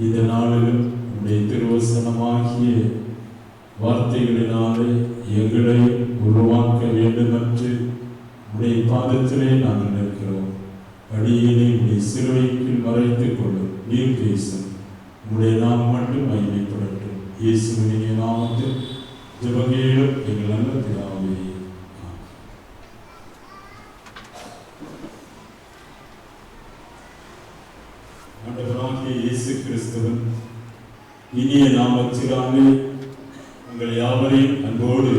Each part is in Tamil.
இந்த நாளிலும் உடைய திருவசனமாகிய வார்த்தைகளினாலே எங்களை உருவாக்க வேண்டும் என்று உடைய பாதத்திலே நாங்கள் நிற்கிறோம். அடியினை உடைய சிலுவைக்கு மறைத்துக் கொள்ளும். நீர் பேசும். உடைய நாம் மட்டும் மகிமைப்படட்டும். இயேசுவின் நாமத்தில் ஜெபங்கேளும் எங்கள் நல்ல பிதாவே. ஆண்டவராகிய இயேசு கிறிஸ்துவின் இனிய நாமத்தினாலே உங்கள் யாவரையும் அன்போடு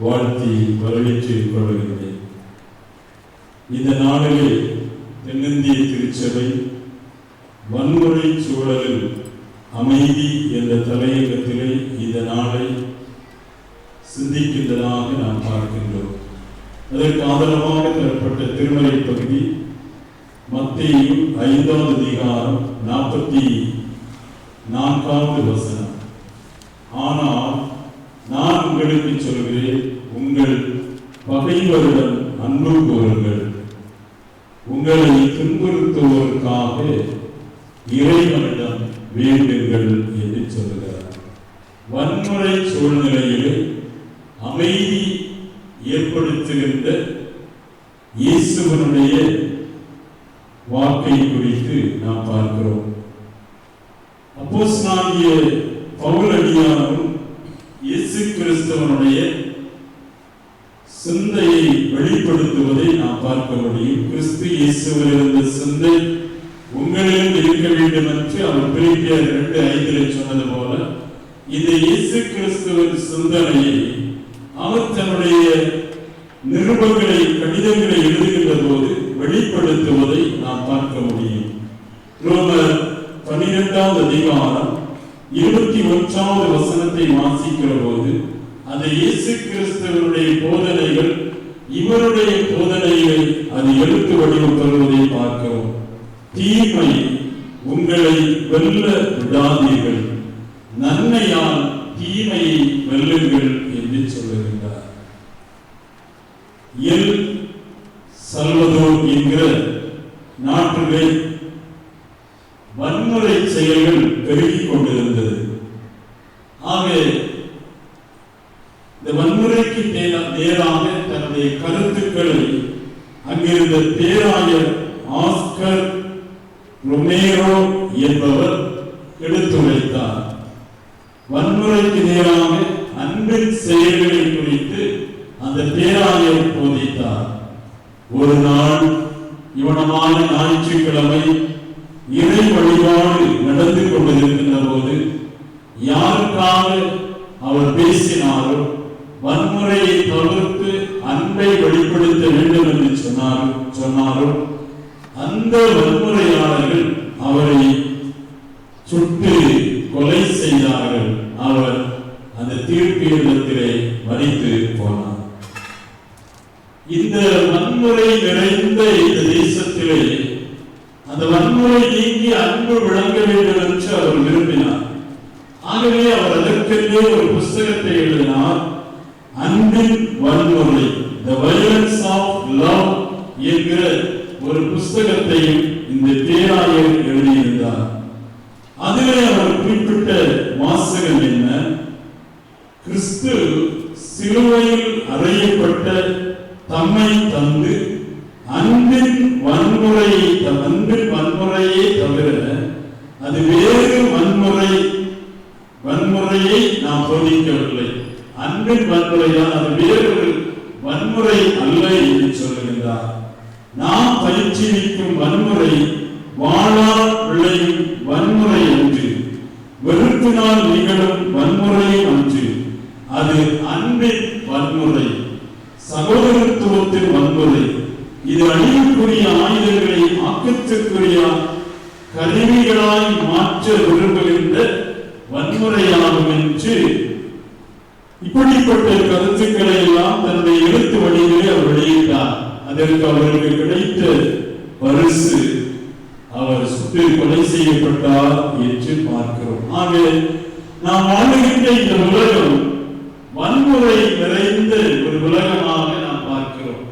வாழ்த்தி வரவேற்றுக் கொள்கிறேன். இந்த நாளிலே தென்னிந்திய திருச்சபை வன்முறை சூழலில் அமைதி என்ற தலையங்கத்திலே இந்த நாளை சிந்திக்கின்றதாக நாம் பார்க்கின்றோம். அதற்கு ஆதரவாக தரப்பட்ட திருமறை பகுதி மத்தேயு 5ஆம் அதிகாரம் 44வது வசனம். ஆனால் நான் உங்களுக்கு சொல்கிறேன், உங்கள் பகைவரிடம் அன்பு கூறுங்கள், உங்களை துன்புறுத்துவோருக்காக இறைவனிடம் வேண்டுங்கள் என்று சொல்கிறார். வன்முறை சூழ்நிலையில் அமைதி ஏற்படுத்துகின்ற இயேசுவனுடைய வாக்கை குறித்து நாம் பார்க்கிறோம். அப்போஸ்தலனாகிய பவுலடியாரும் இயேசு கிறிஸ்துவனுடைய சிந்தையை வெளிப்படுத்துவதை நாம் பார்க்க முடியும். கிறிஸ்து இயேசுவில் இருந்த சிந்தை உங்களிடம் இருக்க வேண்டும் என்று அவர் பிலிப்பியர் 2:5 சொன்னது போல இந்த இயேசு கிறிஸ்துவின் சிந்தனையை அவர் தன்னுடைய நிருபங்களை கடிதங்களை எழுதுகின்ற போது வெளிப்படுத்துவதை நாம் பார்க்க முடியும். ரோமர் 12ஆம் அதிகாரம் 21வது வசனத்தை வாசிக்கிற போது அந்த இயேசு கிறிஸ்துவனுடைய போதனைகள் இவருடைய போதனைகளை அது எழுத்து வடிவம் பெறுவதை பார்க்கிறோம். தீமை உங்களை வெல்ல விடாதீர்கள், நன்மையால் தீமையை வெல்லுங்கள் என்று சொல்லுகின்றார். எல் சல்வதோர் என்கிற நாட்டிலே வன்முறை செயல்கள் பெருகிக் கொண்டிருந்தது. ஆக இந்த வன்முறைக்கு நேராக தன்னுடைய கருத்துக்களை அங்கிருந்த பேராயர் ஆஸ்கர் ரொமேரோ என்பவர் எடுத்துரைத்தார். வன்முறைக்கு நேராக அன்பின் செயல்களை குறித்து அந்த பேராயர் போதித்தார். ஒரு நாள் இவனமான ஞாயிற்றுக்கிழமை இறை வழிபாடு நடந்து கொண்டிருக்கின்ற போது யாருக்காக அவர் பேசினாரோ வன்முறையை தவிர்த்து அன்பை வெளிப்படுத்த வேண்டும் என்று சொன்னாரோ அந்த வன்முறையாளர்கள் அவரை சுட்டு கொலை செய்தார்கள். அவர் அந்த தீர்ப்பீடத்திலே மரித்து போனார். இந்த வன்முறை நிறைந்த இந்த தேசத்திலே அந்த வன்முறை நீங்கி அன்பு விளங்க வேண்டும் என்று அவர் விரும்பினார். ஆகவே அவர் அதற்கென்றே ஒரு புஸ்தகத்தை எழுதினார். அன்பின் வன்முறை, The Violence of Love என்கிற ஒரு புஸ்தகத்தையும் இந்த பேராயர் எழுதியிருந்தார். அதிலே அவர் குறிப்பிட்ட வாசகம் என்ன? கிறிஸ்து சிலுவையில் அறையப்பட்ட தம்மை தந்து அன்பின் வன்முறையை தவிர அது வேறு வன்முறையை நாம் போதிக்கவில்லை. அன்பின் வன்முறைதான், அது வேறொரு வன்முறை அல்ல என்று சொல்லுகின்றார். நாம் பயிற்சிக்கும் வன்முறை வாழால் விளையும் வன்முறை அன்று, வெறுப்பினால் நிகழும் வன்முறையும் அன்று. அது அன்பின் வன்முறை, சகோதரத்துவத்தின் வன்முறை. இது அழிவுக்குரிய ஆயுதங்களை ஆக்கத்திற்குரிய கருவிகளாய் மாற்ற விரும்புகின்ற வன்முறையாகும் என்று இப்படிப்பட்ட கருத்துக்களை எல்லாம் தன்னுடைய எழுத்து வழியிலே அவர் வெளியிட்டார். அதற்கு அவருக்கு கிடைத்த பரிசு அவர் சுட்டு கொலை செய்யப்பட்டார் என்று பார்க்கிறோம். ஆக நாம் வாழுகின்ற இந்த உலகம் வன்முறை நிறைந்த ஒரு உலகமாக நாம் பார்க்கிறோம்.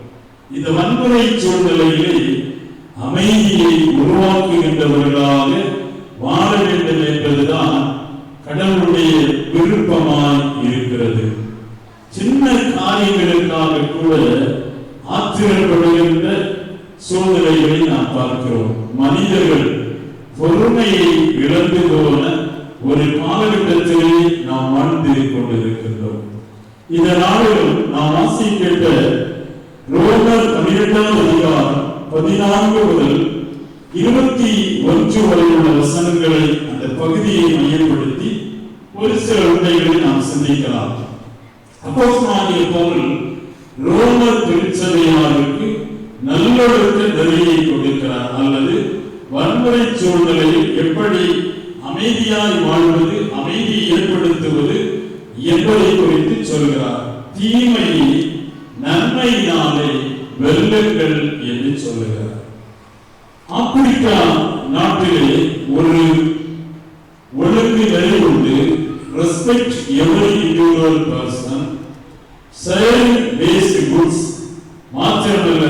இந்த வன்முறை சூழ்நிலையிலே அமைதியை உருவாக்குகின்றவர்களாக வாழ வேண்டும் என்ற பொறுமையை இழந்து போன ஒரு காலகட்டத்திலே நாம் வாழ்ந்து கொண்டிருக்கின்றோம். இந்த நாளிலும் நாம் வாசிக்கின்ற ரோமர் 12ஆம் அதிகாரம் 14 முதல் 21 வரை உள்ள வசனங்களை, அந்த பகுதியை மையப்படுத்தி ஒரு சில உண்மைகளை நாம் சிந்திக்கலாம். அப்போஸ்தலனாகிய பவுல் ரோமர் திருச்சபையாருக்கு நல்லொழுக்க நெறியை கொடுக்கிறார், அல்லது வன்முறை சூழ்நிலையில் எப்படி அமைதியாய் வாழ்வது, அமைதியை ஏற்படுத்துவது என்பதை குறித்து சொல்கிறார். தீமையை நன்மையினாலே வெல்லுங்கள் என்று சொல்லுகிறார். ஆப்பிரிக்கா நாட்டிலே ஒரு ஒழுங்கு நெறி உண்டு. Respect every individual person, sale based goods, மாத்திரமல்ல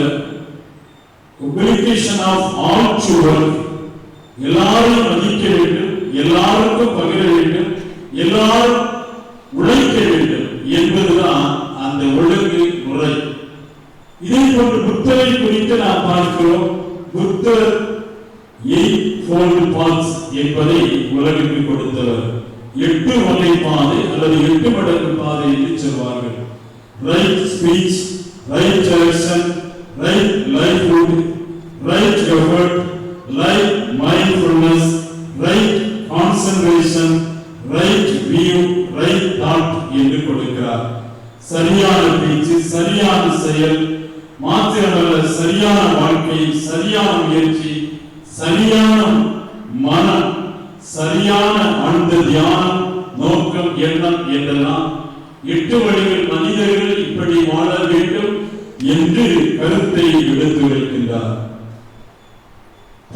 obligation of all to work, எல்லாரும் மதிக்க வேண்டும், எல்லாருக்கும் பகிர வேண்டும், எல்லாரும் உழைக்க வேண்டும் என்பதுதான் அந்த ஒழுங்கு முறை. இதே போன்று புத்தரை குறித்து நாம் பார்க்கிறோம். புத்தர் 8-fold paths என்பதை உலகிற்கு கொடுத்தவர். 8 வகை பாதை அல்லது 8 மடங்கு பாதை என்று சொல்வார்கள். Right speech, right direction, right livelihood, right effort, right mindfulness, right concentration, right view, right thought என்று கொடுக்கிறார். சரியான பேச்சு, சரியான செயல், மாத்திரமல்ல சரியான வாழ்க்கை, சரியான முயற்சி, சரியான மனம், சரியான ஆழ்ந்த தியானம், நோக்கம், எண்ணம் என்றெல்லாம் 8 வழிகள் மனிதர்கள் இப்படி வாழ வேண்டும் என்று கருத்தை எடுத்து வைக்கின்றார்.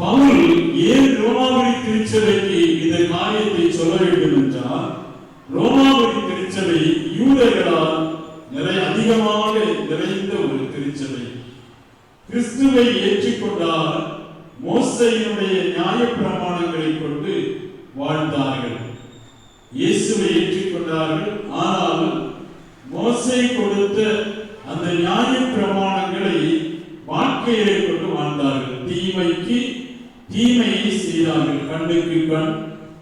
பவுல் ஏன் ரோமாபுரி திருச்சபைக்கு இந்த காரியத்தை சொல்ல வேண்டும் என்றால், ரோமாபுரி திருச்சபை யூதர்களால் அதிகமாக நிறைந்த ஒரு திருச்சபை. கிறிஸ்துவை ஏற்றுக்கொண்டால் மோசேயினுடைய நியாயப்பிரமாணங்களை கொண்டு வாழ்ந்தார்கள். இயேசுவை ஏற்றுக்கொண்டார்கள், ஆனால் மோசே கொடுத்த அந்த நியாயப்பிரமாணங்களை வாழ்க்கையிலே கொண்டு வாழ்ந்தார்கள். தீமைக்கு தீமையை செய்தார்கள். கண்ணுக்கு கண்,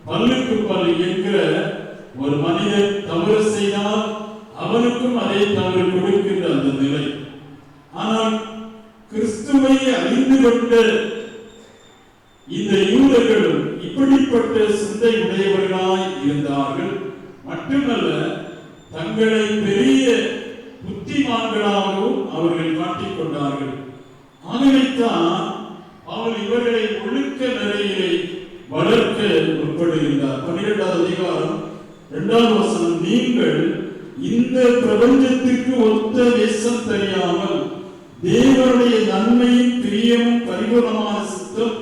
பல்லுக்கு பல் என்கிற ஒரு மனிதன் தவறு செய்தால் அவனுக்கும் அதே தவறு கொடுக்கின்ற அந்த நிலை. ஆனால் கிறிஸ்துவை அறிந்து கொண்ட இந்த யூதர்களும் இப்படிப்பட்ட சிந்தை உடையவர்களாய் இருந்தார்கள். மட்டுமல்ல, தங்களை பெரிய புத்திமான்களாகவும் அவர்கள் காட்டிக் கொண்டார்கள். ஆகவேதான் அவள் இவர்களை ஒழுக்க நிலையிலே வளர்க்க முற்படுகின்றார். 12ஆம் அதிகாரம் 2ஆம் வசனம், நீங்கள் இந்த பிரபஞ்சத்திற்கு ஒத்த வேஷம் தெரியாமல் தேவனுடைய நன்மையும் பிரியமும் பரிபூர்ணமான சித்தம்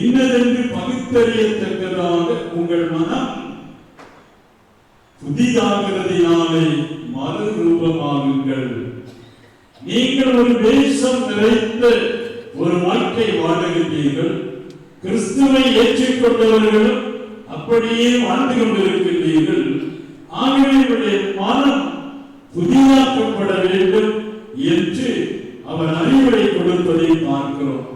இன்னதென்று பகுத்தறியத்தக்கதாக உங்கள் மனம் புதிதாகிறதினாலே மறுரூபமாகுங்கள். நீங்கள் ஒரு வேஷம் நிறைந்த ஒரு வாழ்க்கை வாழுகின்றீர்கள். கிறிஸ்துவை ஏற்றுக்கொண்டவர்களும் அப்படியே வாழ்ந்து கொண்டிருக்கின்றீர்கள். ஆகவே மனம் புதிதாக்கப்பட வேண்டும் என்று அவர் அறிவுரை கொடுப்பதை பார்க்கிறோம்.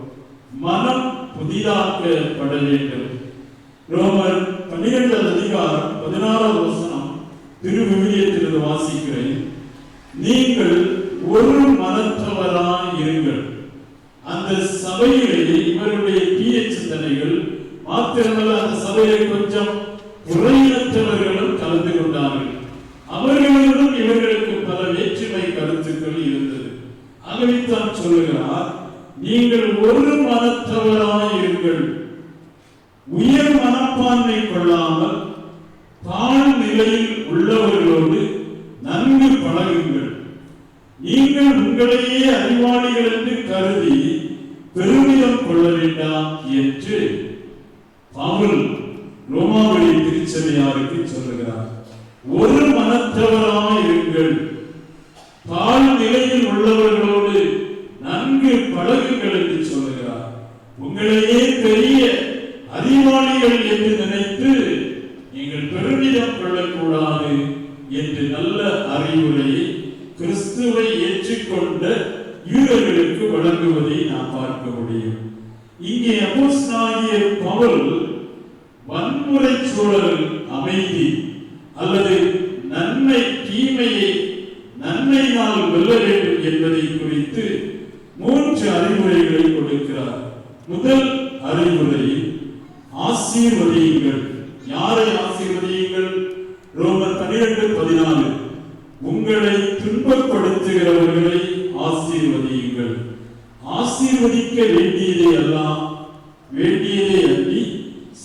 மனம் புதிதாக்கப்பட வேண்டும். ரோமர் 12ஆம் அதிகாரம் 16ஆம் வசனம் திருவிவிலியத்திலிருந்து வாசிக்கிறேன். நீங்கள் ஒரு மனத்தவராய் இருங்கள். அந்த சபையிலே இவருடைய தீய சிந்தனைகள் மாத்திரமல்ல, அந்த சபையிலே கொஞ்சம் குறையற்றவர்களும் கலந்து கொண்டார்கள். அவர்களிடம் இவர்களுக்கு பல வேற்றுமை கருத்துக்கள் இருந்தது. ஆகவேதான் சொல்லுகிறார், நீங்கள் ஒரு மனத்தவராய் இருங்கள். உயர் மனப்பான்மை கொள்ளாமல் தாழ் நிலையில் உள்ளவர்களோடு நன்கு பழகுங்கள். நீங்கள் உங்களையே அறிவாளிகள் என்று கருதி பெருமிதம் கொள்ள வேண்டாம் என்று பவுல் ரோமாபுரி திருச்சபையாருக்கு சொல்லுகிறார். ஒரு மனத்தவராய் இருங்கள். தாழ் நிலையில் உள்ளவர்களோடு நன்கு பழகுங்கள் என்று சொல்லுகிறார். உங்களையே பெரிய அறிவாளிகள் என்று நினைத்து நீங்கள் பெருமிதம் கொள்ளக்கூடாது என்று நல்ல அறிவுரையை கிறிஸ்துவை ஏற்றுக்கொண்ட யூதர்களுக்கு வழங்குவதை நாம் பார்க்க முடியும். இங்கே அப்போஸ்தலனாகிய பவுல் வன்முறை சூழல் அமைதி அல்லது நன்மை தீமையை நன்மையினால் வெல்ல வேண்டும் என்பதை குறித்து 3 அறிவுரைகளை கொடுக்கிறார். முதல் அறிவுரை, ஆசீர்வதியுங்கள். யாரை ஆசீர்வதியுங்கள்? ரோமர் 12:14, உங்களை துன்பப்படுத்துகிறவர்களை ஆசீர்வதியுங்கள். ஆசீர்வதிக்க வேண்டியதை அன்றி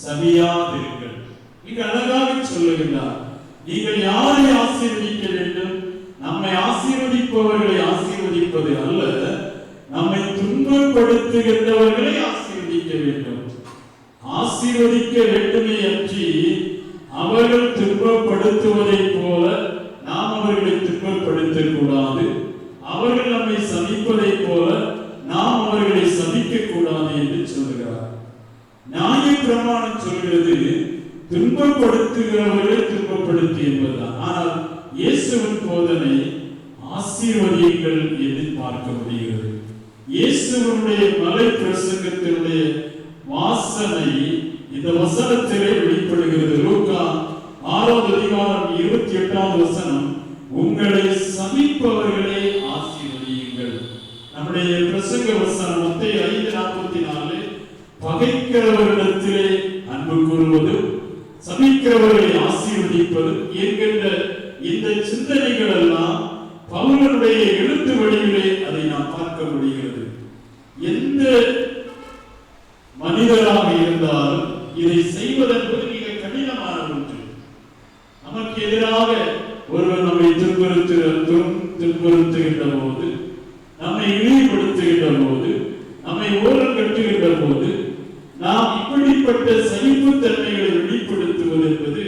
சபியாதிருங்கள். மிக அழகாக சொல்லுகிறார். நீங்கள் யாரை ஆசீர்வதிக்க வேண்டும்? நம்மை ஆசீர்வதிப்பவர்களை ஆசீர்வதிப்பது அல்ல, நம்மை துன்பப்படுத்துகின்றவர்களை ஆசீர்வதிக்க வேண்டும். ஆசீர்வதிக்க வேண்டுமே அன்றி அவர்கள் துன்பப்படுத்துவதை போல நாம் அவர்களை துன்பப்படுத்தக் கூடாது. அவர்கள் நம்மை சபிப்பதை போல நாம் அவர்களை சபிக்க கூடாது என்று சொல்கிறார். நியாயப்பிரமாணம் சொல்கிறது துன்பப்படுத்துகிறவர்களை துன்பப்படுத்து என்பதுதான். ஆனால் இயேசுவின் போதனை ஆசீர்வதியுங்கள் என்று பார்க்க முடிகிறது. இயேசுவினுடைய மலை பிரசங்கத்தினுடைய வாசனை இந்த வசனத்திலே வெளிப்படுகிறது. லூக்கா 6:28, உங்களை சபிப்பவர்களை ஆசீர்வதியுங்கள். நம்முடைய பிரசங்க வசனம் மத்தேயு 5:44, பகைக்கிறவர்களிடத்திலே அன்பு கூறுவதும் சபிக்கிறவர்களை ஆசீர்வதிப்பதும் என்கின்ற இந்த சிந்தனைகள் எல்லாம் பவுலனுடைய எழுத்து வடிவிலே அதை நாம் பார்க்க முடிகிறது. எந்த மனிதராக இருந்தாலும் இதை செய்வதென்பது மிக கடினமான ஒன்று. நமக்கு எதிராக ஒருவர் நம்மை துன்புறுத்துகின்ற போது, நம்மை இழிவுபடுத்துகின்ற போது, நம்மை ஓரம் கட்டுகின்ற போது நாம் இப்படிப்பட்ட சகிப்புத்தன்மைகளை வெளிப்படுத்துவது என்பது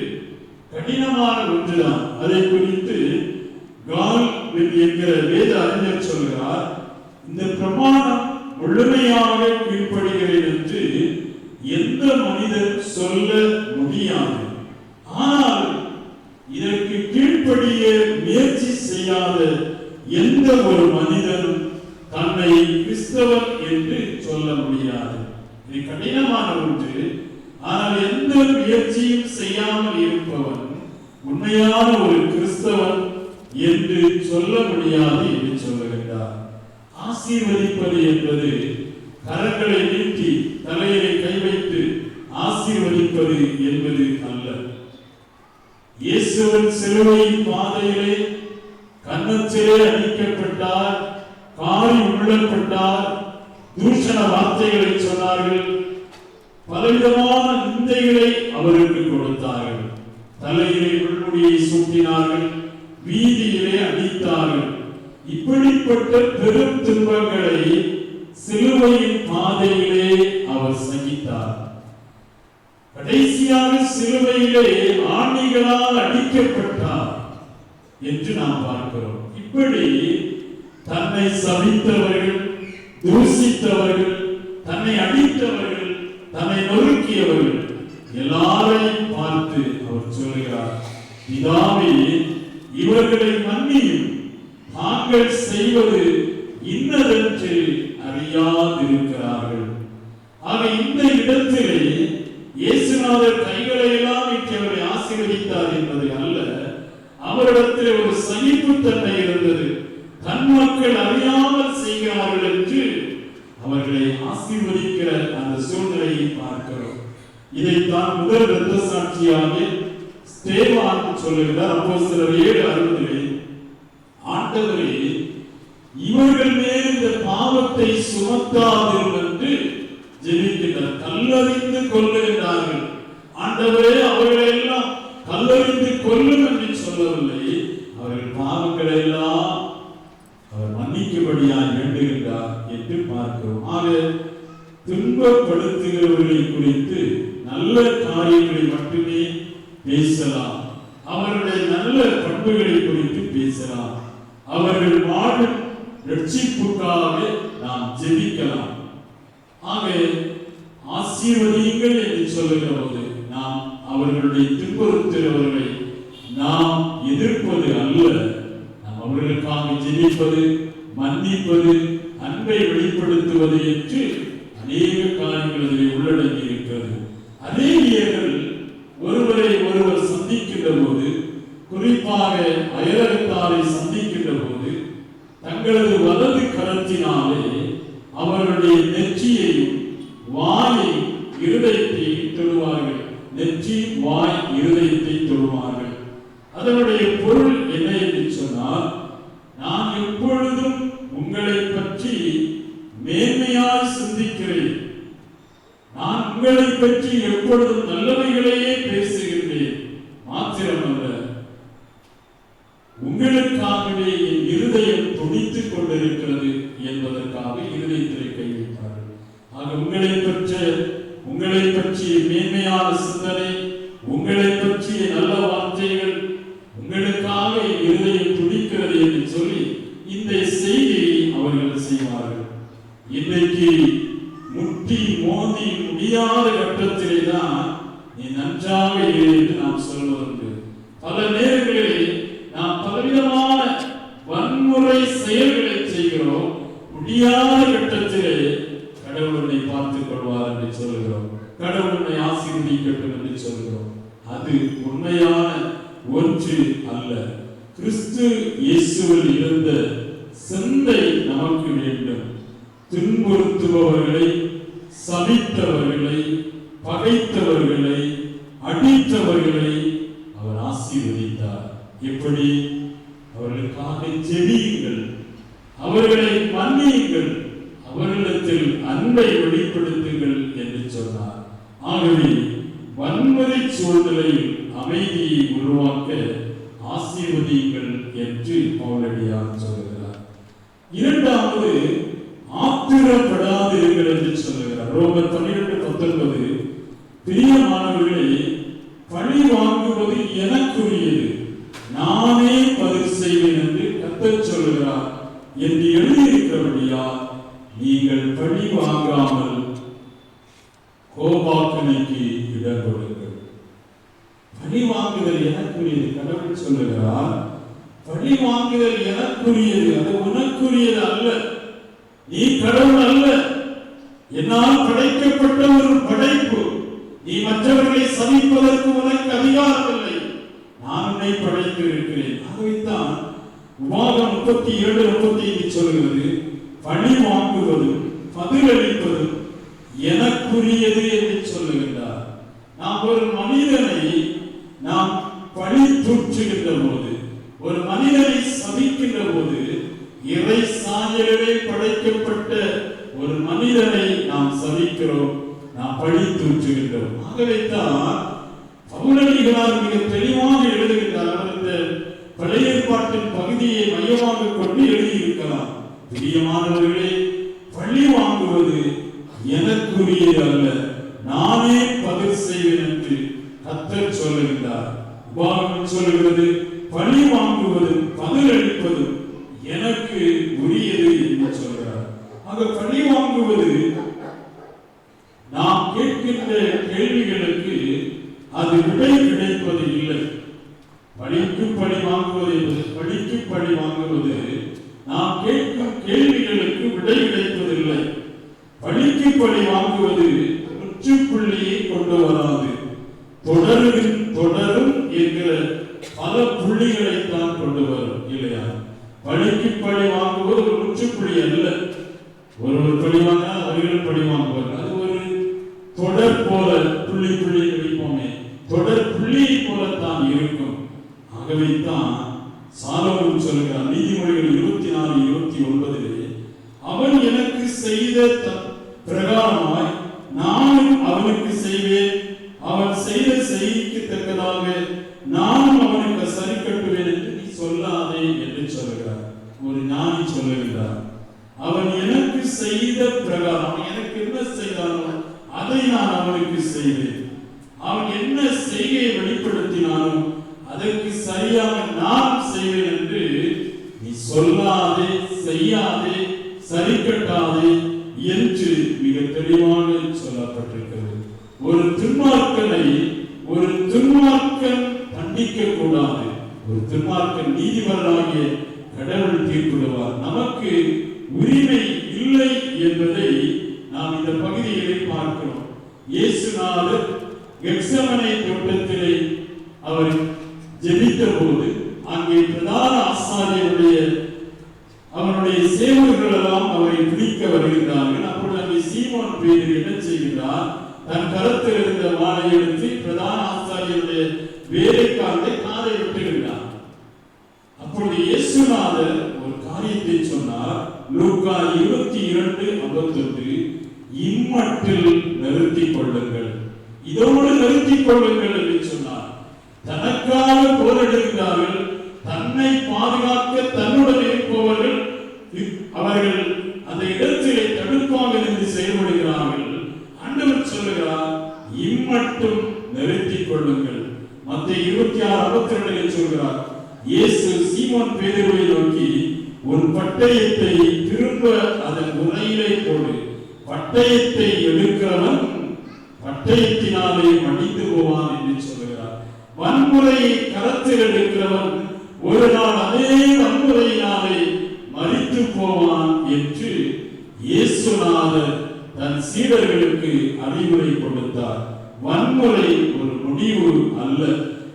கடினமான ஒன்றுதான். அதை குறித்து கால்வின் என்கிற வேத அறிஞர் சொல்கிறார், இந்த பிரமாணம் முழுமையாக கீழ்ப்படுகிறேன் என்று எந்த மனிதர் சொல்ல முடியாது. ஆனால் இதற்கு கீழ்ப்படிய முயற்சி செய்யாத எந்த ஒரு மனிதனும் தன்னை கிறிஸ்தவன் என்று சொல்ல முடியாது. இது கடினமான ஒன்று. ஆனால் எந்த முயற்சியும் செய்யாமல் இருப்பவன் உண்மையான ஒரு கிறிஸ்தவன் என்று சொல்ல முடியாது என்று சொல்லுகிறார். ஆசீர்வதிப்பது என்பது கரங்களை நீட்டி தலையிலே கை வைத்து ஆசீர்வதிப்பது என்பது அல்ல. இயேசுவின் சிலுவையின் பாதையிலே கன்னத்திலே அடிக்கப்பட்டார், காரி உள்ளப்பட்டார், தூஷண வார்த்தைகளை சொன்னார்கள், பலவிதமான நிந்தைகளை அவருக்கு கொடுத்தார்கள், தலையிலே முள்முடியை சூட்டினார்கள், வீதியிலே அடித்தார்கள். இப்படிப்பட்ட பெரும் துன்பங்களை சிலுவையின் பாதையிலே அவர் சகித்தார். கடைசியாக சிலுவையிலே ஆணிகளால் அடிக்கப்பட்டார் என்று நாம் பார்க்கிறோம். இப்படி தன்னை சபித்தவர்கள், தூசித்தவர்கள், தன்னை அடித்தவர்கள், தன்னை நொறுக்கியவர்கள் எல்லாரையும் பார்த்து அவர் சொல்கிறார், பிதாவே இவர்களை மன்னியும், தாங்கள் செய்வது இன்னதென்று அறியாதிருக்கிறார்கள். ஆக இந்த இடத்திலே இயேசுநாதர் கைகளை எல்லாம் அவரை ஆசீர்வதித்தார் என்பது அல்ல, அவரிடத்தில் ஒரு சகிப்புத்தன்மை இருந்தது. தன் மக்கள் அறியாமல் செய்கிறார்கள் என்று அவர்களை ஆசீர்வதிக்கிற அந்த சூழ்நிலையை பார்க்கிறோம். இதைத்தான் முதல் இரத்த சாட்சியாக ஸ்தேவான் சொல்லுகிறார். அப்போஸ்தலர் 7:60, ஆண்டவரே இவர்கள் மேல் இந்த பாவத்தை சுமத்தாதீர் என்று ஜெபிக்கிறார். கல்லறிந்து கொல்லுகிறார்கள். ஆண்டவரே அவர்களை எல்லாம் கல்லறிந்து கொல்லும் என்று சொல்லவில்லை, அவர்கள் பாவங்களை எல்லாம் அவர் மன்னிக்கும்படியாக வேண்டுகின்றார் என்று பார்க்கிறோம். ஆக துன்பப்படுத்துகிறவர்களை குறித்து நல்ல காரியங்களை மட்டுமே பேசலாம், அவர்களுடைய நல்ல பண்புகளை குறித்து பேசலாம், அவர்கள் வாழும் ரட்சிப்புக்காக நாம் ஜெபிக்கலாம். ஆக ஆசீர்வதியுங்கள் என்று சொல்லுகிற போது நாம் அவர்களுடைய துன்புறுத்துகிறவர்களை நாம் எதிர்ப்பது அல்ல, நாம் அவர்களுக்காக ஜெபிப்பது, மன்னிப்பது, அன்பை வெளிப்படுத்துவது என்று அநேக காரியங்கள் அதில் உள்ளடங்கி இருக்கிறது. அதேவியர்கள் அயலகத்தாரை சந்திக்கின்ற போது தங்களது வலது கரத்தினாலே அவர்களுடைய நெற்றியையும் வாயையும் இருதயத்தையும் தொடுவார்கள். நெற்றி, வாய், இருதயத்தை தொடுவார்கள். அதனுடைய பொருள் என்ன என்று சொன்னால், நான் எப்பொழுதும் உங்களை பற்றி மேன்மையாய் சிந்திக்கிறேன், நான் உங்களை பற்றி எப்பொழுதும் நல்லவைகளையே பேசுகின்றேன், மாத்திரமல்ல உங்களுக்காகவே என் இருதயம் துடித்துக் கொண்டிருக்கிறது என்பதற்காக இருதயத்திலே கை வைத்தார்கள். ஆக உங்களை பற்றிய மேன்மையான சிந்தனை, உங்களை பற்றிய நல்ல வார்த்தைகள், உங்களுக்காக இருதயம் துடிக்கிறது என்று சொல்லி இந்த செய்தியை அவர்கள் செய்வார்கள். இன்றைக்கு முட்டி மோதி முடியாத கட்டத்திலே தான் நீ நன்றாக இரு என்று நாம் சொல்வதற்கு பல நேரங்களில் நாம் பலவிதமான வன்முறை செயல்களை செய்கிறோம். முடியாத கட்டத்திலே கடவுள் உன்னை பார்த்துக் கொள்வார் என்று சொல்கிறோம், கடவுள் உன்னை ஆசீர்வதிக்கட்டும் என்று சொல்கிறோம். அது உண்மையான ஒன்று அல்ல. கிறிஸ்து இயேசுவில் இருந்த சிந்தை நமக்கு வேண்டும். துன்புறுத்துபவர்களை, சபித்தவர்களை, பகைத்தவர்களை, அடித்தவர்களை அவர் ஆசீர்வதித்தார். எப்படி? அவர்களுக்காக ஜெபியுங்கள், அவர்களை மன்னியுங்கள், அவர்களிடத்தில் அன்பை வெளிப்படுத்துங்கள் என்று சொன்னார். ஆகவே வன்முறை சூழ்நிலையில் அமைதியை உருவாக்க ஆசீர்வதியுங்கள் என்று பவுலடியார் சொல்கிறார். இரண்டாவது, ஆத்திரப்படாதீர்கள் என்று சொல்லுகிறார். ரோமர் 12:19, பிரியமானவர்களே, பழி வாங்குவது எனக்குரியது, நானே பதில் செய்வேன் என்று கர்த்தர் சொல்லுகிறார் என்று எழுதியிருக்கிறபடியால் நீங்கள் பழி வாங்காமல் கோபாக்கனைக்கு இடம் கொடுங்கள். பழி வாங்குதல் எனக்குரியது. கடவுள் சொல்லுகிறார், பழி வாங்குதல் எனக்குரியது, அது உனக்குரியது அல்ல. நீ கடவுள் அல்ல, என்னால் படைக்கப்பட்ட ஒரு படைப்பு. நீ மற்றவர்களை சபிப்பதற்கு உனக்கு அதிகாரம் இல்லை. நான் உன்னை படைத்து இருக்கிறேன். ஆகவேதான் உபாகம் 37:35 சொல்கிறது, பழி வாங்குவதும் பதிலளிப்பதும் எனக்குரியது என்று சொல்லுகின்றார். நாம் ஒரு மனிதனை நாம் பழி தூற்றுகின்ற போது, ஒரு மனிதனை சபிக்கின்ற போது, இறை சாயலிலே படைக்கப்பட்ட ஒரு மனிதனை நாம் சபிக்கிறோம், நாம் பழி தூற்றுகின்றோம். ஆகவேதான் பவுலடிகளார் மிக தெளிவாக எழுதுகின்றார். இந்த பழைய ஏற்பாட்டின் பகுதியை மையமாக கொண்டு எழுதியிருக்கலாம். பிரியமானவர்களே, பழி வாங்குவது எனக்குரியது அல்ல, நானே பதில் செய்வேன் என்று கர்த்தர் சொல்லுகின்றார். உபாகமம் சொல்லுகிறது, பழி வாங்குவதும் பதிலளிப்பதும் எனக்கு உரியது என்று சொல்கிறார். ஆக பழி வாங்குவது, நாம் கேட்கின்ற கேள்விகளுக்கு அது விடை கிடைப்பது இல்லை. பழிக்கு பழி வாங்குவது என்பது, பழிக்கு பழி வாங்குவது நாம் கேட்கும் கேள்விகளுக்கு விடை கிடைப்பதில்லை. பழிக்கு பழி வாங்குவது முற்றுப்புள்ளியை கொண்டு வராது, தொடரும் என்கிற பல புள்ளிகளை தான் கொண்டு வரும், இல்லையா? பழிக்கு பழி வாங்குவது ஒரு முற்றுப்புள்ளி அல்ல. ஒருவர் பழி வாங்க, அவர்கள் பழி வாங்குவார். அது ஒரு தொடர் போல, புள்ளி புள்ளி வைப்போமே, தொடர் புள்ளியை போலத்தான் இருக்கும். ஆகவே தான் சாலமோன் சொல்கிறார், நீதிமொழிகள் 24:29, அவன் எனக்கு செய்த பிரகாரமாய் நானும் அவனுக்கு செய்வேன், அவன் செய்த செய்திக்கு தக்கதாக நானும் அவனுக்கு சரி கட்டுவேன் என்று நீ சொல்லாதே என்று சொல்கிறார். ஒரு ஞானி சொல்லுகிறார், அவன் எனக்கு செய்த பிரகாரம், அவன் எனக்கு என்ன செய்தானோ அதை நான் அவனுக்கு செய்வேன், அவன் என்ன செய்கையை வெளிப்படுத்தினானோ அதற்கு சரியாக நான் செய்வேன் என்று நீ சொல்லாதே, செய்யாதே, சரி கட்டாதே என்று மிக தெளிவாக சொல்லப்பட்டிருக்கிறது. ஒரு துன்மார்க்கனை ஒரு துன்மார்க்கன் தண்டிக்க கூடாது. ஒரு துன்மார்க்கன் நீதிபதியாகிய கடவுள் தீர்ப்பிடுவார். நமக்கு உரிமை இல்லை என்பதை நாம் இந்த பகுதியிலே பார்க்கிறோம். இயேசுநாதர் கெத்செமனே தோட்டத்திலே அவர் ஜெபித்த போது அங்கே பிரதான ஆசாரியருடைய அவனுடைய சேவகர்கள் எல்லாம் அவரை பிடிக்க வருகிறார்கள். அப்பொழுது அங்கே சீமோன் பேதுரு என்ன செய்கிறார்? தன் கரத்தில் இருந்த வாளை எடுத்து பிரதான ஆசாரியருடைய வேலைக்காரரை காதை வெட்டுகிறார். அப்பொழுது இயேசுநாதர் ஒரு காரியத்தை சொன்னார். லூக்கா 22:51 இம்மட்டில் நிறுத்திக் கொள்ளுங்கள், இதோடு நிறுத்திக் கொள்ளுங்கள் என்று சொன்னார். தனக்காக போரிடுகிறார்கள், தன்னை பாதுகாக்க தன்னுடன் இருப்பவர்கள் அவர்கள் அந்த இடத்திலே தடுப்பாக இருந்து செயல்படுகிறார்கள். ஆண்டவர் சொல்லுகிறார், இம்மட்டும் நிறுத்திக் கொள்ளுங்கள். மத்தேயு 26:52 சொல்கிறார், இயேசு சீமோன் பேதுருவை நோக்கி, உன் பட்டயத்தை திரும்ப அதன் உரையிலே போடு, பட்டயத்தை எடுக்கிறவன் பட்டயத்தினாலே மடிந்து போவான் என்று சொல்லுகிறார். வன்முறையை கரத்தில் எடுக்கிறவன் ஒரு நாள் அதே வன்முறையினாலே மரித்து போவான் என்று இயேசுநாதர் தன் சீடர்களுக்கு அறிவுரை கொடுத்தார். வன்முறை ஒரு முடிவு அல்ல,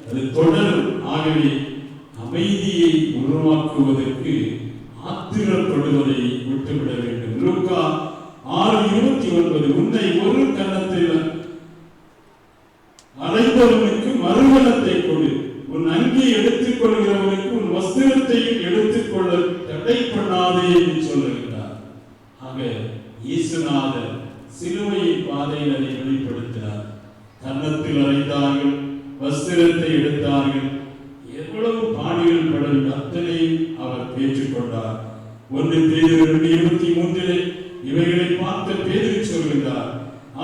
அது தொடரும். ஆகவே அமைதியை உருவாக்குவதற்கு ஆத்திரப்படுவதை விட்டுவிட வேண்டும். லூக்கா 6:29 உன்னை ஒரு கன்னத்தில் அறைந்தவனுக்கு மறுகணத்தை கொடு, உன் அங்கி எடுத்துக் கொள்கிறவனுக்கு உன் வஸ்திரத்தையும் எடுத்துக்கொள்ள தடை பண்ணாதே என்று சொல்லுகிறார். ஆக இயேசுநாதர் சிலுவையின் பாதையில் அதை வெளிப்படுத்தினார். கன்னத்தில் அறைந்தார்கள், வஸ்திரத்தை எடுத்தார்கள், எவ்வளவு பாடுகள் படும் அத்தனையும் அவர் ஏற்றுக்கொண்டார். 1 பேதுரு 2:23 இவைகளை பார்த்த பேதுரு சொல்கிறார்,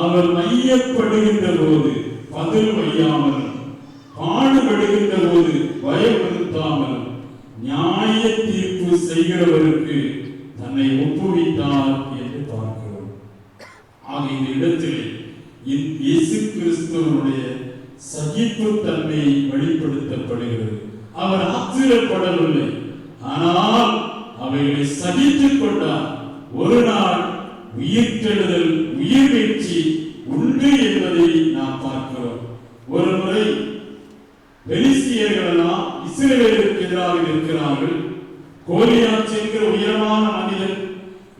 அவர் மையப்படுகின்ற போது பதில் வையாமலும் பாடுபடுகின்ற போது பயப்படுத்தாமலும் நியாய தீர்ப்பு செய்கிறவருக்கு தன்னை ஒப்புவித்தார் என்று பார்க்கிறோம். ஆக இந்த இடத்திலே இயேசு கிறிஸ்துவனுடைய சகிப்பு தன்மை வெளிப்படுத்தப்படுகிறது. அவர் ஆத்திரப்படவில்லை, ஆனால் அவைகளை சகித்துக் கொண்டார். ஒரு நாள் உயிர்த்தெழுதல், உயிர் வீழ்ச்சி உண்டு என்பதை நாம் பார்க்கிறோம். ஒரு முறை பெலிஸ்தியர்கள் எல்லாம் இஸ்ரவேலுக்கு எதிராக இருக்கிறார்கள். கோலியாத் என்கிற உயரமான மனிதன்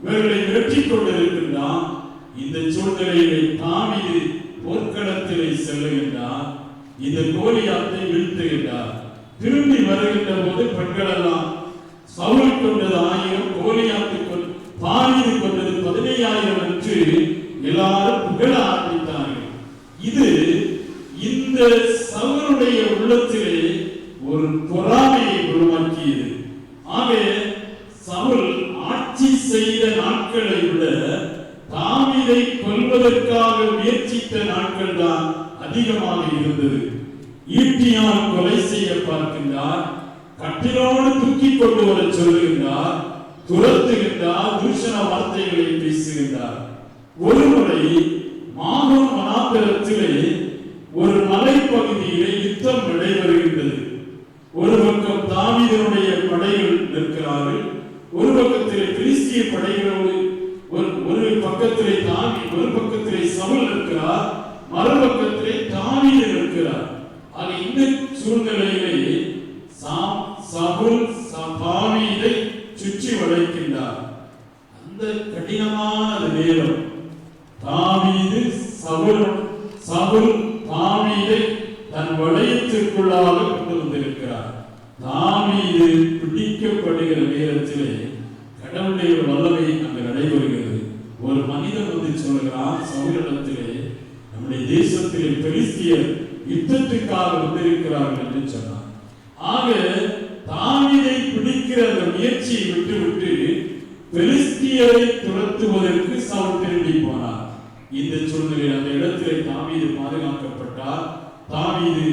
இவர்களை விரட்டிக் கொண்டிருக்கின்றான். இந்த சூழ்நிலையை தாவீது போர்க்களத்திலே செல்லுகின்றார். இந்த கோலியாத்தை வீழ்த்துகின்றார். திரும்பி வருகின்ற போது பெண்கள் எல்லாம் சவுல் கொண்டது 1000, கோலியாத்து தாவீது கொண்டது 15000 என்று எல்லாரும் புகழ ஆரம்பித்தார்கள். இது இந்த சவுலுடைய உள்ளத்திலே ஒரு பொறாமையை உருவாக்கியது. ஆக சவுல் ஆட்சி செய்த நாட்களை விட தாவீதை கொல்வதற்காக முயற்சித்த நாட்கள் தான் அதிகமாக இருந்தது. ஈட்டியால் கொலை செய்ய பார்க்கின்றார், கட்டிலோடு தூக்கி கொண்டு வர சொல்லுகின்றார், துரத்துகின்றார், தூஷண வார்த்தைகளை பேசுகின்றார். ஒரு முறை மாகோன் வனாந்தரத்திலே ஒரு மலைப்பகுதியிலே யுத்தம் நடைபெறுகின்றது. ஒரு பக்கம் தாவீதினுடைய படைகள் நிற்கிறார்கள், ஒரு பக்கத்திலே பெலிஸ்திய படைகளோடு ஒரு பக்கத்திலே தாவீது, ஒரு பக்கத்திலே சவுல் இருக்கிறார், மறுபக்கத்திலே தாவீது இருக்கிறார். ஆக இந்த சூழ்நிலையிலே சவுல் தாவீதை சுற்றி வளைக்கின்றார். அந்த கடினமான நேரம் தாவீது சவுல் தாவீதை தன் வளையத்திற்குள்ளாக கொண்டு வந்திருக்கிறார். தாவீது பிடிக்கப்படுகிற நேரத்திலே கடவுளுடைய வல்லமை அங்கு நடைபெறுகிறது. ஒரு மனிதன் வந்து சொல்கிறான் சவுலிடத்திலே, நம்முடைய தேசத்திலே பெலிஸ்தியர் யுத்தத்துக்காக வந்திருக்கிறார்கள் என்று சொன்னார். ஆக தாவீதை பிடிக்கிற அந்த முயற்சியை விட்டுவிட்டு பெலிஸ்தியரை துரத்துவதற்கு சவுல் திரும்பி போனார். இந்த சூழ்நிலையில் அந்த இடத்திலே தாவீது பாதுகாக்கப்பட்டார். தாவீது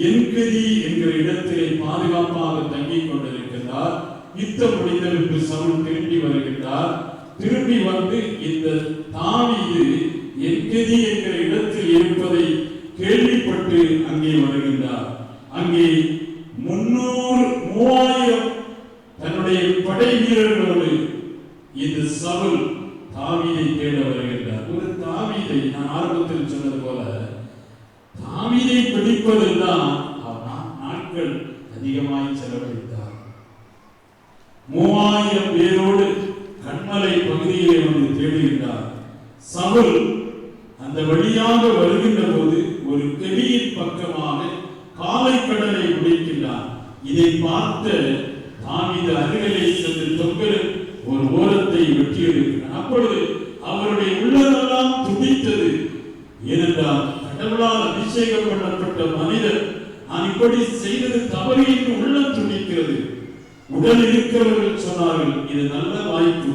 என்கதி என்கிற இடத்திலே பாதுகாப்பாக தங்கிக் கொண்டிருக்கிறார். யுத்தம் முடிந்ததற்கு சவுல் திரும்பி வருகின்றார். திரும்பி வந்து இந்த தாவீது என்கதி என்கிற இடத்தில் இருப்பதை கேள்விப்பட்டு அங்கே வருகின்றார். அங்கே 3000 தன்னுடைய படை வீரர்களோடு இந்த சவுல் தாவீதை தேட வருகின்றார். ஒரு தாவீதை நான் ஆரம்பத்தில் சொன்னது போல தாவீதை பிடிப்பதெல்லாம் நாட்கள் அதிகமாய் செலவழித்தார். 3000 பேரோடு கண்மலை பகுதியிலே வந்து தேடுகின்றார். சவுல் அந்த வழியாக வருகின்ற போது ஒரு கெபியின் பக்கமாக காலை கடலை முடிக்கின்றார். இதை பார்த்த தாவீது அருகிலே சென்று தொங்கல் ஒரு ஓரத்தை வெட்டி எடுக்கிறார். அப்பொழுது அவருடைய உள்ளமெல்லாம் துடித்தது. ஏனென்றால் கடவுளால் அபிஷேகம் பண்ணப்பட்ட மனிதர் நான் இப்படி செய்தது தவறு என்று உள்ளம் துடிக்கிறது. உடல் இருக்கிறவர்கள் சொன்னார்கள், இது நல்ல வாய்ப்பு.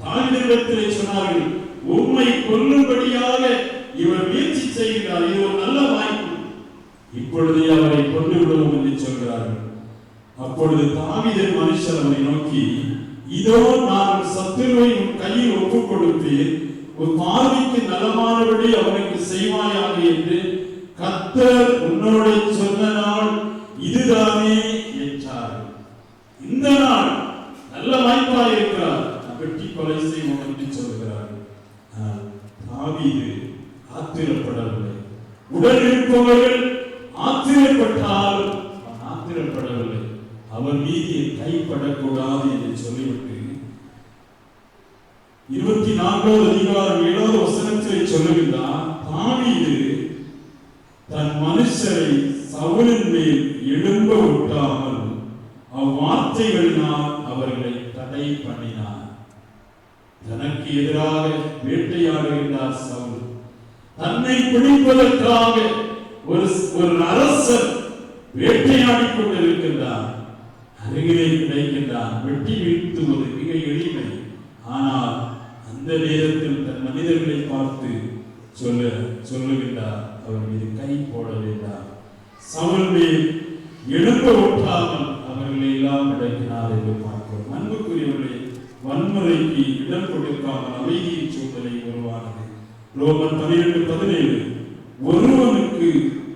தாவீதிடத்திலே சொன்னார்கள், உம்மை கொல்லும்படியாக இவர் முயற்சி செய்கிறார், இது ஒரு நல்ல வாய்ப்பு, இப்பொழுதே அவரை கொண்டு விடுவோம் என்று சொல்கிறார்கள். அப்பொழுது தாவீதின் மனுஷர் அவரை நோக்கி, இதோ நான் சத்துருவை உன் கையில் ஒப்புக் கொடுப்பேன், உன் பார்வைக்கு நலமானபடி அவனுக்கு செய்வாயாக என்று கர்த்தர் உன்னோட சொன்ன நாள் இதுதானே என்றார். இந்த நாள் நல்ல வாய்ப்பாக இருக்கிறார், வெட்டி கொலை செய்வோம் என்று சொல்கிறார். தாவீது ஆத்திரப்படவில்லை. உடல் இருப்பவர்கள் ஆத்திரப்பட்டாலும் ஆத்திரப்படவில்லை. அவர் மீது கைப்படக்கூடாது என்று சொல்லிவிட்டு 24வது அதிகாரம் 7வது வசனத்திலே சொல்லுகின்றார், தாவீது தன் மனுஷரை சவுலின் மேல் எழும்ப விட்டாமல் அவ்வார்த்தைகளினால் அவர்களை தடை பண்ணினார். தனக்கு எதிராக வேட்டையாடுகின்றார் சவுல். தன்னை பிடிப்பதற்காக ஒரு அரசர் வேட்டையாடிக் கொண்டிருக்கின்றார். அருகிலே கிடைக்கின்றார். வெட்டி வீழ்த்துவது மிக எளிமை. ஆனால் அந்த நேரத்தில் தன் மனிதர்களை பார்த்து சொல்லுகின்றார், அவர் மீது கை போட வேண்டாம். சவுல் மேல் எழும்ப விட்டாமல் அவர்களை எல்லாம் அடக்கினார் என்று பார்க்கிறோம். அன்புக்குரியவர்களே, வன்முறைக்கு இடம் கொடுக்காமல் அமைதியின் சூழ்நிலை உருவானது. ரோமர் 12:17 ஒருவனுக்கு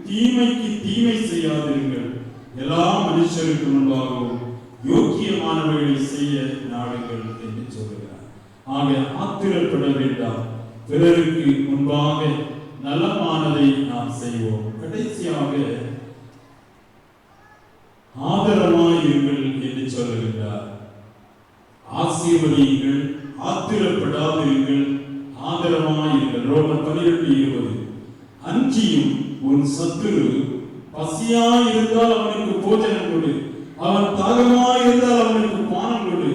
தீமைக்கு தீமை செய்யாதிருங்கள், எல்லா மனுஷருக்கு முன்பாகவும் யோக்கியமானவர்களை செய்ய நாடுங்கள் என்று சொல்கிறார். ஆக ஆத்திரப்பட வேண்டாம், பிறருக்கு முன்பாக நலமானதை நாம் செய்வோம். கடைசியாக ஆதரவாயிருங்கள் என்று சொல்லுகின்றார். ஆசீர்வதியுங்கள், ஆத்திரப்படாதிருங்கள், ஆதரவாயிருங்கள். ரோமர் 12:20 அஞ்சியும் உன் சத்துரு பசியாயிருந்தால் அவனுக்கு போஜனம் கொடு, அவன் தாகமாயிருந்தால் அவனுக்கு பானம் கொடு.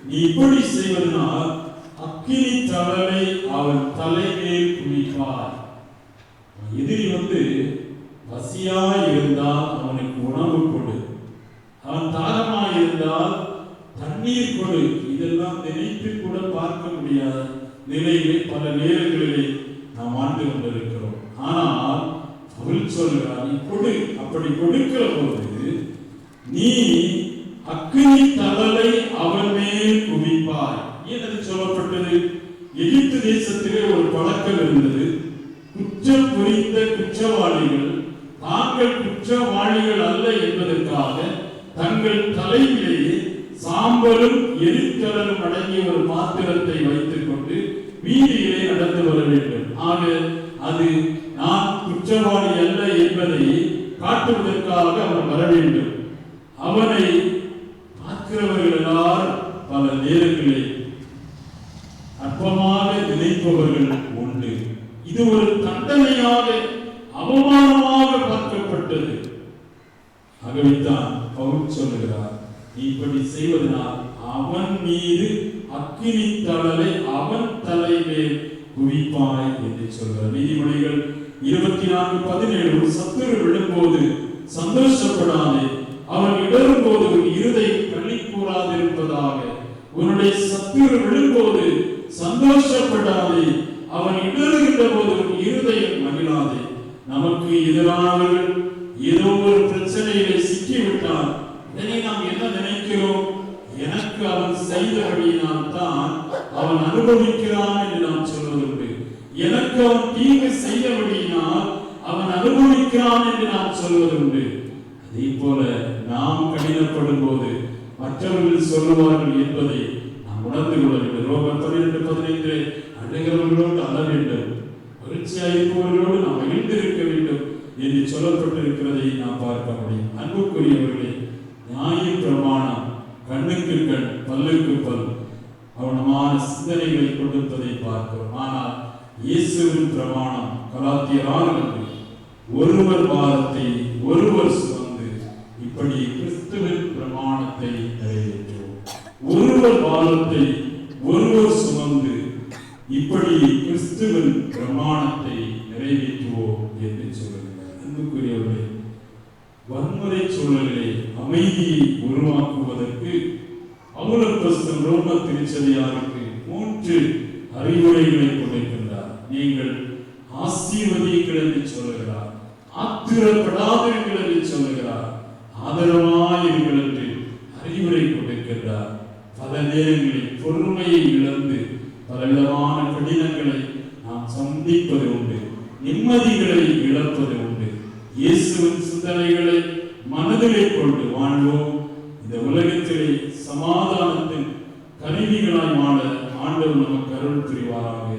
நீ இப்படி செய்வதனால் அக்கினி தழலை அவன் தலைமேல் குவிப்பார். எதிரி பசியாயிருந்தால் அவனுக்கு உணவு கொடு, அவன் தாகமாயிருந்தால் தண்ணீர் கொடு. இதெல்லாம் நினைத்து கூட பார்க்க முடியாத நிலையிலே பல நேரங்களிலே நாம் ஆண்டு கொண்டிருக்கிறோம். ஆனால் அவள் சொல்கிறார், நீ கொடு. அப்படி கொடுக்கிற போது நீ அக்கினி தழலை அவன் மேல் குவிப்பாய். ஏன் அது சொல்லப்பட்டது? எகிப்து தேசத்திலே ஒரு பழக்கம் இருந்தது. குற்றம் புரிந்த குற்றவாளிகள் தாங்கள் குற்றவாளிகள் அல்ல என்பதற்காக தங்கள் தலையிலேயே சாம்பலும் எரித்தலனும் அடங்கிய ஒரு பாத்திரத்தை வைத்துக் கொண்டு வீதியிலே நடந்து வர வேண்டும். ஆக அது நான் குற்றவாளி அல்ல என்பதை காட்டுவதற்காக அவன் வர வேண்டும். அவனை பார்க்கிறவர்கள் எல்லாரும் பல நேரங்களில் அற்பமாக நினைப்பவர்கள் உண்டு. இது ஒரு தண்டனையாக அவமானமாக பார்க்கப்பட்டது. ஆகவேதான் பவுல் சொல்லுகிறார், நீ இப்படி செய்வதனால் அவன் மீது அக்கினி தழலை அவன் தலைமேல் குவிப்பாய் என்று சொல்கிறார். நீதிமொழிகள் 24:17 சத்துரு விழும்போது சந்தோஷப்படாதே, அவன் இடரும் போது இருதயம் களி கூறாதிருப்பதாக. உன்னுடைய சத்துரு விழும்போது சந்தோஷப்படாதே, அவன் இடறுகின்ற போது இருதயம் மகிழாதே. நமக்கு எதிரானவர்கள் ஏதோ ஒரு பிரச்சனையிலே சிக்கிவிட்டார். இதனை நாம் என்ன நினைக்கிறோம்? எனக்கு அவன் செய்தபடியினால் தான் அவன் அனுபவிக்கிறான் என்று நாம் சொல்வதுண்டு. எனக்கு அவன் தீங்கு செய்தபடியினால் அவன் அனுபவிக்கிறான் என்று நாம் சொல்வதுண்டு. அதே போல நாம் கடினப்படும் போது மற்றவர்கள் சொல்லுவார்கள் என்பதை நாம் உணர்ந்து கொள்ள வேண்டும். ரோமர் 12:15 அழுகிறவர்களோடு அழ வேண்டும், மகிழ்ச்சியாயிருப்பவர்களோடு நாம் மகிழ்ந்திருக்க வேண்டும் என்று சொல்லப்பட்டிருக்கிறதை நாம் பார்க்க முடியும். அன்புக்குரியவர்களே, நியாய பிரமாணம் கண்ணுக்கு கண் பல்லுக்கு பல் கவனமான சிந்தனைகளை கொடுப்பதை பார்க்கிறோம். ஆனால் இயேசுவின் பிரமாணம் கலாத்தியர் 6 ஒருவர் பாரத்தை ஒருவர் சுமந்து இப்படி கிறிஸ்துவின் பிரமாணத்தை நிறைவேற்றுவோம். ஒருவர் பாரத்தை ஒருவர் சுமந்து இப்படி கிறிஸ்துவின் பிரமாணத்தை நிறைவேற்றுவோம் என்று சொல்லுகிறார். அன்புக்குரியவர்களே, வன்முறை சூழலிலே அமைதியை உருவாக்குவதற்கு பவுல் ரோம திருச்சபையாருக்கு 3 அறிவுரைகளை கொடுக்கின்றார். நீங்கள் ஆசீர்வதியுங்கள் என்று சொல்லுகிறார், ஆத்திரப்படாதீர்கள் என்று சொல்லுகிறார், ஆதரவாயிருங்கள் என்று அறிவுரை கொடுக்கின்றார். பல நேரங்களில் பொறுமையை இழந்து பலவிதமான கடினங்களை நாம் சந்திப்பது உண்டு, நிம்மதிகளை இழப்பது உண்டு. இயேசுவின் சிந்தனைகளை மனதிலே கொண்டு வாழ்வோம். இந்த உலகத்திலே சமாதானத்தின் கருவிகளாய் வாழ ஆண்டவர் நமக்கு அருள் புரிவாராக.